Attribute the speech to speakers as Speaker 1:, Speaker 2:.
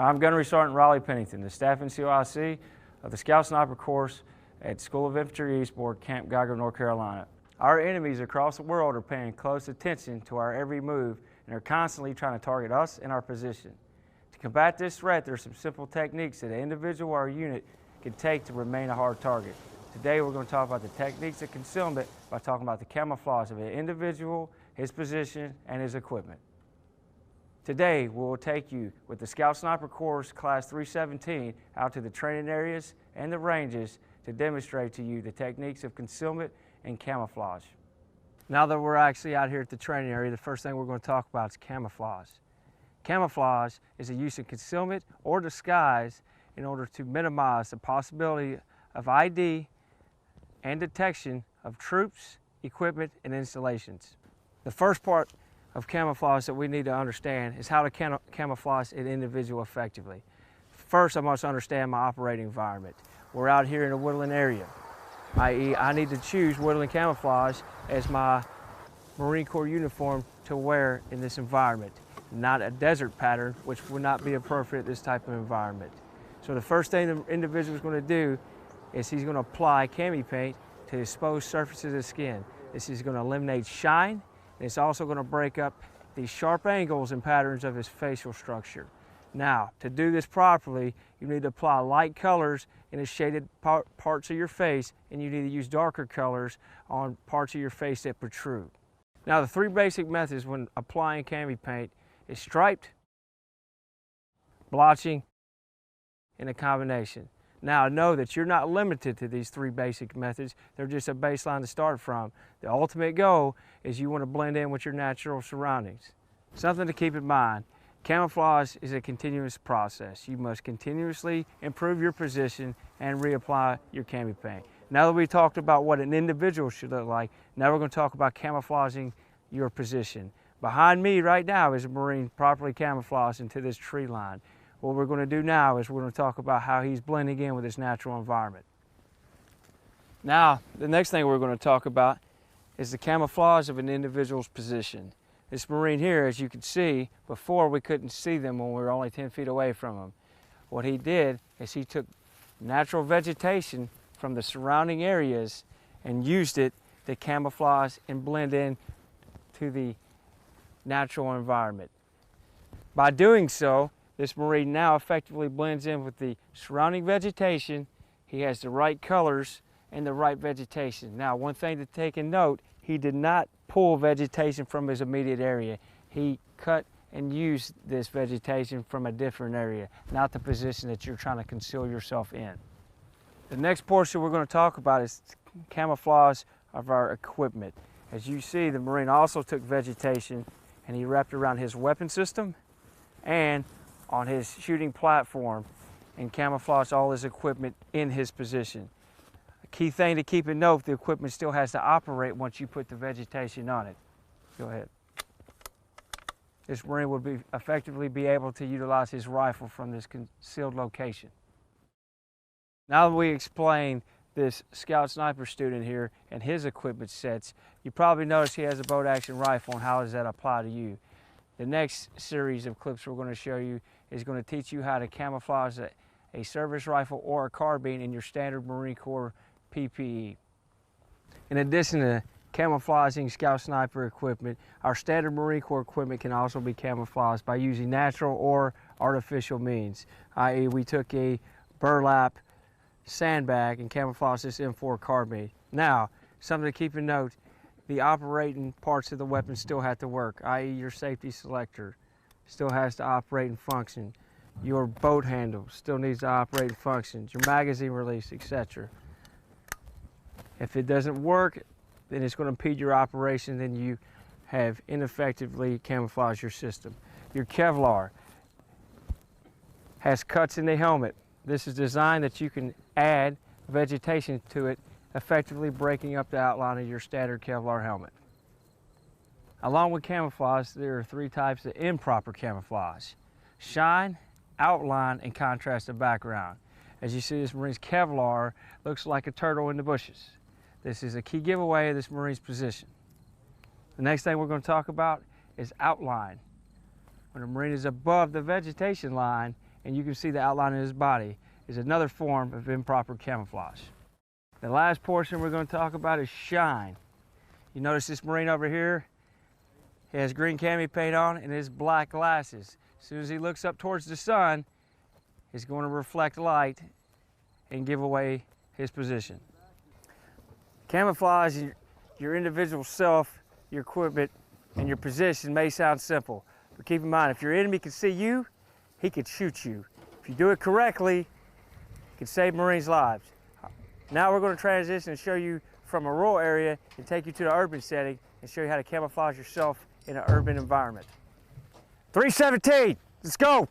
Speaker 1: I'm Gunnery Sergeant Riley Pennington, the Staff NCOIC of the Scout Sniper course at School of Infantry Eastboard, Camp Geiger, North Carolina. Our enemies across the world are paying close attention to our every move and are constantly trying to target us and our position. To combat this threat, there are some simple techniques that an individual or a unit can take to remain a hard target. Today we're going to talk about the techniques of concealment by talking about the camouflage of an individual, his position, and his equipment. Today, we will take you with the Scout Sniper Course Class 317 out to the training areas and the ranges to demonstrate to you the techniques of concealment and camouflage. Now that we're actually out here at the training area, the first thing we're going to talk about is camouflage. Camouflage is the use of concealment or disguise in order to minimize the possibility of ID and detection of troops, equipment, and installations. The first part of camouflage that we need to understand is how to camouflage an individual effectively. First, I must understand my operating environment. We're out here in a woodland area, i.e. I need to choose woodland camouflage as my Marine Corps uniform to wear in this environment, not a desert pattern, which would not be appropriate in this type of environment. So the first thing the individual is going to do is he's going to apply cami paint to exposed surfaces of the skin. This is going to eliminate shine. It's also going to break up the sharp angles and patterns of his facial structure. Now, to do this properly, you need to apply light colors in the shaded parts of your face, and you need to use darker colors on parts of your face that protrude. Now, the three basic methods when applying cami paint is striped, blotching, and a combination. Now, know that you're not limited to these three basic methods. They're just a baseline to start from. The ultimate goal is you want to blend in with your natural surroundings. Something to keep in mind, camouflage is a continuous process. You must continuously improve your position and reapply your cami paint. Now that we talked about what an individual should look like, now we're going to talk about camouflaging your position. Behind me right now is a Marine properly camouflaged into this tree line. What we're going to do now is we're going to talk about how he's blending in with his natural environment. Now, the next thing we're going to talk about is the camouflage of an individual's position. This Marine here, as you can see, before we couldn't see them when we were only 10 feet away from him. What he did is he took natural vegetation from the surrounding areas and used it to camouflage and blend in to the natural environment. By doing so, this Marine now effectively blends in with the surrounding vegetation. He has the right colors and the right vegetation. Now, one thing to take in note, he did not pull vegetation from his immediate area. He cut and used this vegetation from a different area, not the position that you're trying to conceal yourself in. The next portion we're going to talk about is camouflage of our equipment. As you see, the Marine also took vegetation and he wrapped around his weapon system and on his shooting platform and camouflage all his equipment in his position. A key thing to keep in note, the equipment still has to operate once you put the vegetation on it. Go ahead. This Marine would effectively be able to utilize his rifle from this concealed location. Now that we explained this Scout Sniper student here and his equipment sets, you probably noticed he has a bolt action rifle, and how does that apply to you? The next series of clips we're going to show you is going to teach you how to camouflage a service rifle or a carbine in your standard Marine Corps PPE. In addition to camouflaging Scout Sniper equipment, our standard Marine Corps equipment can also be camouflaged by using natural or artificial means, i.e. we took a burlap sandbag and camouflaged this M4 carbine. Now, something to keep in note, the operating parts of the weapon still have to work, i.e. your safety selector still has to operate and function. Your boat handle still needs to operate and function. Your magazine release, etc. If it doesn't work, then it's going to impede your operation, then you have ineffectively camouflaged your system. Your Kevlar has cuts in the helmet. This is designed that you can add vegetation to it, effectively breaking up the outline of your standard Kevlar helmet. Along with camouflage, there are three types of improper camouflage: shine, outline, and contrasted background. As you see, this Marine's Kevlar looks like a turtle in the bushes. This is a key giveaway of this Marine's position. The next thing we're going to talk about is outline. When a Marine is above the vegetation line and you can see the outline of his body, is another form of improper camouflage. The last portion we're going to talk about is shine. You notice this Marine over here, he has green cami paint on and his black glasses. As soon as he looks up towards the sun, he's going to reflect light and give away his position. Camouflage your individual self, your equipment, and your position may sound simple, but keep in mind, if your enemy can see you, he could shoot you. If you do it correctly, it can save Marines' lives. Now we're going to transition and show you from a rural area and take you to the urban setting and show you how to camouflage yourself in an urban environment. 317, let's go.